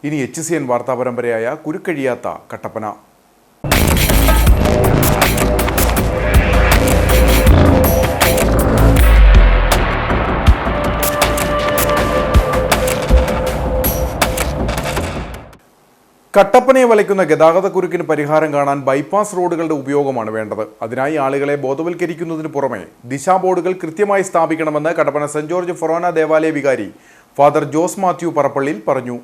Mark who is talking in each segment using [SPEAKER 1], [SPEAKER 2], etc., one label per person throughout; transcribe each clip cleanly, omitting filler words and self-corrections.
[SPEAKER 1] ഇനി HCN വാർത്താ പരമ്പരയായ കുരുക്കഴിയാത്ത കട്ടപ്പന. കട്ടപ്പനയെ വലയ്ക്കുന്ന ഗതാഗതക്കുരുക്കിന് പരിഹാരം കാണാൻ ബൈപ്പാസ് റോഡുകളുടെ ഉപയോഗമാണ് വേണ്ടത്. അതിനായി ആളുകളെ ബോധവൽക്കരിക്കുന്നതിന് പുറമെ ദിശാ ബോർഡുകൾ കൃത്യമായി സ്ഥാപിക്കണമെന്ന് കട്ടപ്പന സെന്റ് ജോർജ് ഫൊറോന ദേവാലയ വികാരി ഫാദർ ജോസ് മാത്യു പറപ്പള്ളിയിൽ പറഞ്ഞു.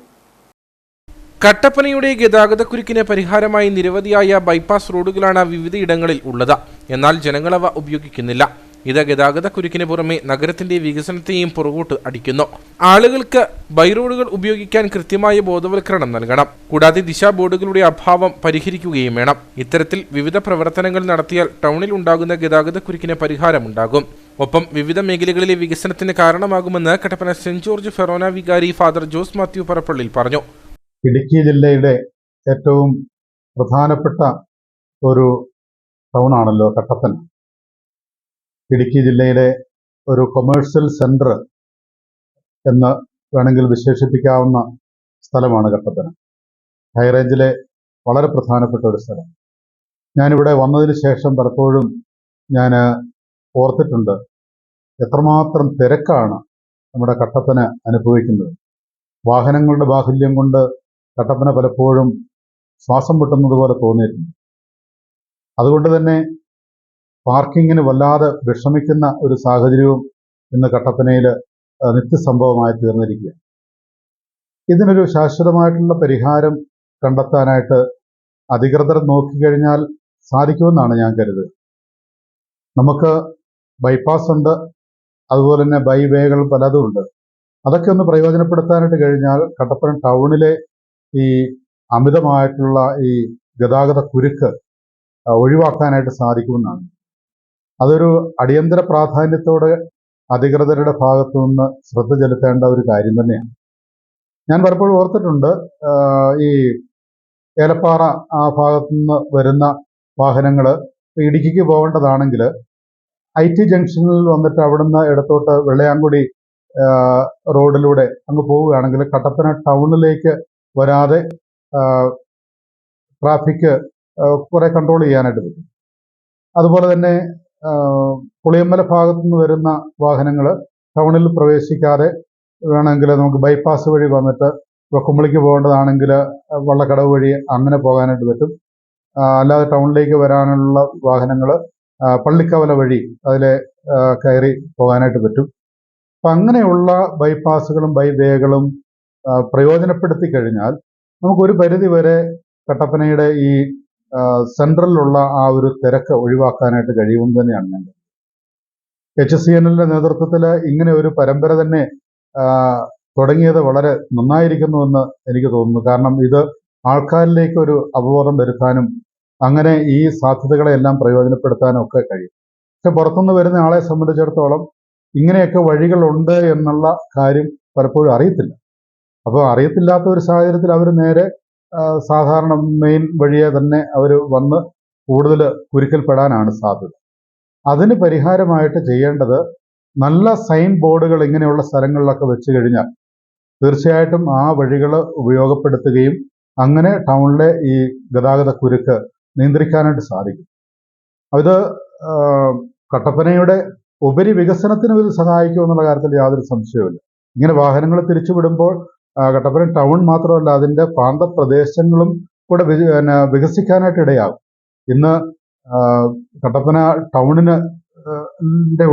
[SPEAKER 2] കട്ടപ്പനയുടെ ഗതാഗതക്കുരുക്കിന് പരിഹാരമായി നിരവധിയായ ബൈപ്പാസ് റോഡുകളാണ് വിവിധയിടങ്ങളിൽ ഉള്ളത്. എന്നാൽ ജനങ്ങളവ ഉപയോഗിക്കുന്നില്ല. ഇത് ഗതാഗതക്കുരുക്കിന് പുറമെ നഗരത്തിന്റെ വികസനത്തെയും പുറകോട്ട് അടിക്കുന്നു. ആളുകൾക്ക് ബൈ റോഡുകൾ ഉപയോഗിക്കാൻ കൃത്യമായ ബോധവൽക്കരണം നൽകണം. കൂടാതെ ദിശാ ബോർഡുകളുടെ അഭാവം പരിഹരിക്കുകയും വേണം. ഇത്തരത്തിൽ വിവിധ പ്രവർത്തനങ്ങൾ നടത്തിയാൽ ടൗണിൽ ഉണ്ടാകുന്ന ഗതാഗതക്കുരുക്കിന് പരിഹാരമുണ്ടാകും. ഒപ്പം വിവിധ മേഖലകളിലെ വികസനത്തിന് കാരണമാകുമെന്ന് കട്ടപ്പന സെന്റ് ജോർജ് ഫെറോന വികാരി ഫാദർ ജോസ് മാത്യു പറപ്പള്ളിയിൽ പറഞ്ഞു.
[SPEAKER 3] ഇടുക്കി ജില്ലയുടെ ഏറ്റവും പ്രധാനപ്പെട്ട ഒരു ടൗണാണല്ലോ കട്ടപ്പന. ഇടുക്കി ജില്ലയുടെ ഒരു കൊമേഴ്സ്യൽ സെന്റർ എന്ന് വേണമെങ്കിൽ വിശേഷിപ്പിക്കാവുന്ന സ്ഥലമാണ് കട്ടപ്പന. ഹൈറേഞ്ചിലെ വളരെ പ്രധാനപ്പെട്ട ഒരു സ്ഥലം. ഞാനിവിടെ വന്നതിന് ശേഷം പലപ്പോഴും ഞാൻ ഓർത്തിട്ടുണ്ട് എത്രമാത്രം തിരക്കാണ് നമ്മുടെ കട്ടപ്പന അനുഭവിക്കുന്നത്. വാഹനങ്ങളുടെ ബാഹുല്യം കൊണ്ട് കട്ടപ്പന പലപ്പോഴും ശ്വാസം മുട്ടുന്നത് പോലെ തോന്നിയിട്ടുണ്ട്. അതുകൊണ്ട് തന്നെ പാർക്കിങ്ങിന് വല്ലാതെ വിഷമിക്കുന്ന ഒരു സാഹചര്യവും ഇന്ന് കട്ടപ്പനയിൽ നിത്യസംഭവമായി തീർന്നിരിക്കുക. ഇതിനൊരു ശാശ്വതമായിട്ടുള്ള പരിഹാരം കണ്ടെത്താനായിട്ട് അധികൃതർ നോക്കിക്കഴിഞ്ഞാൽ സാധിക്കുമെന്നാണ് ഞാൻ കരുതുന്നത്. നമുക്ക് ബൈപ്പാസ് ഉണ്ട്, അതുപോലെ തന്നെ ബൈവേകൾ പലതും ഉണ്ട്. അതൊക്കെ ഒന്ന് പ്രയോജനപ്പെടുത്താനായിട്ട് കഴിഞ്ഞാൽ കട്ടപ്പന ടൗണിലെ ഈ അമിതമായിട്ടുള്ള ഈ ഗതാഗത കുരുക്ക് ഒഴിവാക്കാനായിട്ട് സാധിക്കുമെന്നാണ്. അതൊരു അടിയന്തര പ്രാധാന്യത്തോടെ അധികൃതരുടെ ഭാഗത്തു നിന്ന് ശ്രദ്ധ ചെലുത്തേണ്ട ഒരു കാര്യം തന്നെയാണ്. ഞാൻ പലപ്പോഴും ഓർത്തിട്ടുണ്ട്, ഈ ഏലപ്പാറ ആ ഭാഗത്തു നിന്ന് വരുന്ന വാഹനങ്ങൾ ഇടുക്കിക്ക് പോകേണ്ടതാണെങ്കിൽ IT ജംഗ്ഷനിൽ വന്നിട്ട് അവിടുന്ന് ഇടത്തോട്ട് വെള്ളയാങ്കുടി റോഡിലൂടെ അങ്ങ് പോവുകയാണെങ്കിൽ കട്ടപ്പന ടൗണിലേക്ക് വരാതെ ട്രാഫിക് കുറെ കൺട്രോൾ ചെയ്യാനായിട്ട് പറ്റും. അതുപോലെ തന്നെ പുളിയമ്മല ഭാഗത്തു നിന്ന് വരുന്ന വാഹനങ്ങൾ ടൗണിൽ പ്രവേശിക്കാതെ വേണമെങ്കിൽ നമുക്ക് ബൈപ്പാസ് വഴി വന്നിട്ട് ഇപ്പോൾ കുമ്പളിക്ക് പോകേണ്ടതാണെങ്കിൽ വള്ളക്കടവ് വഴി അങ്ങനെ പോകാനായിട്ട് പറ്റും. അല്ലാതെ ടൗണിലേക്ക് വരാനുള്ള വാഹനങ്ങൾ പള്ളിക്കവല വഴി അതിലെ കയറി പോകാനായിട്ട് പറ്റും. അപ്പം അങ്ങനെയുള്ള ബൈപ്പാസുകളും ബൈവേകളും പ്രയോജനപ്പെടുത്തി കഴിഞ്ഞാൽ നമുക്കൊരു പരിധി വരെ കട്ടപ്പനയുടെ ഈ സെൻട്രലിലുള്ള ആ ഒരു തിരക്ക് ഒഴിവാക്കാനായിട്ട് കഴിയുമെന്ന് തന്നെയാണ് ഞാൻ. HCNന്റെ നേതൃത്വത്തിൽ ഇങ്ങനെ ഒരു പരമ്പര തന്നെ തുടങ്ങിയത് വളരെ നന്നായിരിക്കുന്നുവെന്ന് എനിക്ക് തോന്നുന്നു. കാരണം ഇത് ആൾക്കാരിലേക്ക് ഒരു അവബോധം വരുത്താനും അങ്ങനെ ഈ സാധ്യതകളെല്ലാം പ്രയോജനപ്പെടുത്താനും ഒക്കെ കഴിയും. പക്ഷെ പുറത്തുനിന്ന് വരുന്ന ആളെ സംബന്ധിച്ചിടത്തോളം ഇങ്ങനെയൊക്കെ വഴികളുണ്ട് എന്നുള്ള കാര്യം പലപ്പോഴും അറിയത്തില്ല. അപ്പോൾ അറിയത്തില്ലാത്ത ഒരു സാഹചര്യത്തിൽ അവർ നേരെ സാധാരണ മെയിൻ വഴിയെ തന്നെ അവർ വന്ന് കൂടുതൽ കുരുക്കൽപ്പെടാനാണ് സാധ്യത. അതിന് പരിഹാരമായിട്ട് ചെയ്യേണ്ടത് നല്ല സൈൻ ബോർഡുകൾ ഇങ്ങനെയുള്ള സ്ഥലങ്ങളിലൊക്കെ വെച്ച് കഴിഞ്ഞാൽ തീർച്ചയായിട്ടും ആ വഴികൾ ഉപയോഗപ്പെടുത്തുകയും അങ്ങനെ ടൗണിലെ ഈ ഗതാഗത കുരുക്ക് നിയന്ത്രിക്കാനായിട്ട് സാധിക്കും. അത് കട്ടപ്പനയുടെ ഉപരി വികസനത്തിന് ഇത് സഹായിക്കും എന്നുള്ള കാര്യത്തിൽ യാതൊരു സംശയവുമില്ല. ഇങ്ങനെ വാഹനങ്ങൾ തിരിച്ചുവിടുമ്പോൾ കട്ടപ്പന ടൗൺ മാത്രമല്ല അതിൻ്റെ പ്രാന്തപ്രദേശങ്ങളും കൂടെ വികസിക്കാനായിട്ട് ഇടയാകും. ഇന്ന് കട്ടപ്പന ടൗണിന്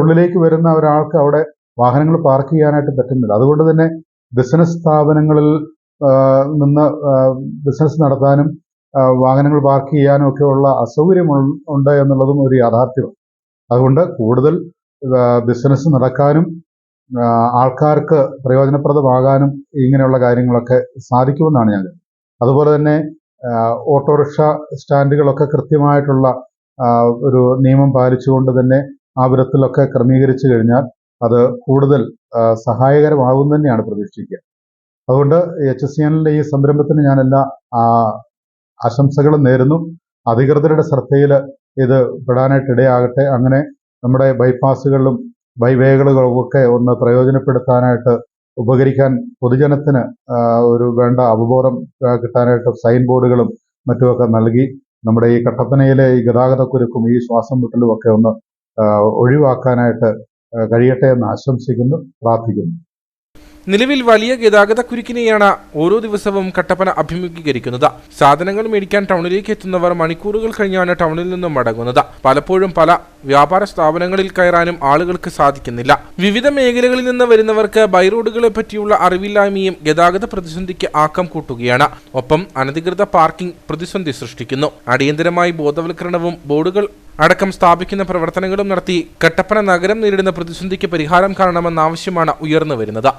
[SPEAKER 3] ഉള്ളിലേക്ക് വരുന്ന ഒരാൾക്ക് അവിടെ വാഹനങ്ങൾ പാർക്ക് ചെയ്യാനായിട്ട് പറ്റുന്നില്ല. അതുകൊണ്ട് തന്നെ ബിസിനസ് സ്ഥാപനങ്ങളിൽ നിന്ന് ബിസിനസ് നടത്താനും വാഹനങ്ങൾ പാർക്ക് ചെയ്യാനും ഒക്കെ ഉള്ള അസൗകര്യം ഉണ്ട് എന്നുള്ളതും ഒരു യാഥാർത്ഥ്യമാണ്. അതുകൊണ്ട് കൂടുതൽ ബിസിനസ് നടക്കാനും ആൾക്കാർക്ക് പ്രയോജനപ്രദമാകാനും ഇങ്ങനെയുള്ള കാര്യങ്ങളൊക്കെ സാധിക്കുമെന്നാണ് ഞാൻ കരുതുന്നത്. അതുപോലെ തന്നെ ഓട്ടോറിക്ഷ സ്റ്റാൻഡുകളൊക്കെ കൃത്യമായിട്ടുള്ള ഒരു നിയമം പാലിച്ചുകൊണ്ട് തന്നെ ആ വിധത്തിലൊക്കെ ക്രമീകരിച്ചു കഴിഞ്ഞാൽ അത് കൂടുതൽ സഹായകരമാകും തന്നെയാണ് പ്രതീക്ഷിക്കുക. അതുകൊണ്ട് HCNന്റെ ഈ സംരംഭത്തിന് ഞാൻ എല്ലാ ആശംസകളും നേരുന്നു. അധികൃതരുടെ ശ്രദ്ധയിൽ ഇത് പെടാനായിട്ട് ഇടയാകട്ടെ. അങ്ങനെ നമ്മുടെ ബൈപ്പാസുകളിലും ബൈവേകളുമൊക്കെ ഒന്ന് പ്രയോജനപ്പെടുത്താനായിട്ട് ഉപകരിക്കാൻ പൊതുജനത്തിന് ഒരു വേണ്ട അവബോധം കിട്ടാനായിട്ട് സൈൻ ബോർഡുകളും മറ്റുമൊക്കെ നൽകി നമ്മുടെ ഈ കട്ടപ്പനയിലെ ഈ ഗതാഗതക്കുരുക്കും ഈ ശ്വാസം മുട്ടലും ഒക്കെ ഒന്ന് ഒഴിവാക്കാനായിട്ട് കഴിയട്ടെ എന്ന് ആശംസിക്കുന്നു, പ്രാർത്ഥിക്കുന്നു.
[SPEAKER 2] നിലവിൽ വലിയ ഗതാഗതക്കുരുക്കിനെയാണ് ഓരോ ദിവസവും കട്ടപ്പന അഭിമുഖീകരിക്കുന്നത്. സാധനങ്ങൾ മേടിക്കാൻ ടൗണിലേക്ക് എത്തുന്നവർ മണിക്കൂറുകൾ കഴിഞ്ഞാണ് ടൗണിൽ നിന്നും മടങ്ങുന്നത്. പലപ്പോഴും പല വ്യാപാര സ്ഥാപനങ്ങളിൽ കയറാനും ആളുകൾക്ക് സാധിക്കുന്നില്ല. വിവിധ മേഖലകളിൽ നിന്ന് വരുന്നവർക്ക് ബൈ റോഡുകളെ പറ്റിയുള്ള അറിവില്ലായ്മയും ഗതാഗത പ്രതിസന്ധിക്ക് ആക്കം കൂട്ടുകയാണ്. ഒപ്പം അനധികൃത പാർക്കിംഗ് പ്രതിസന്ധി സൃഷ്ടിക്കുന്നു. അടിയന്തരമായി ബോധവൽക്കരണവും ബോർഡുകൾ അടക്കം സ്ഥാപിക്കുന്ന പ്രവർത്തനങ്ങളും നടത്തി കട്ടപ്പന നഗരം നേരിടുന്ന പ്രതിസന്ധിക്ക് പരിഹാരം കാണണമെന്ന ആവശ്യമാണ് ഉയർന്നു വരുന്നത്.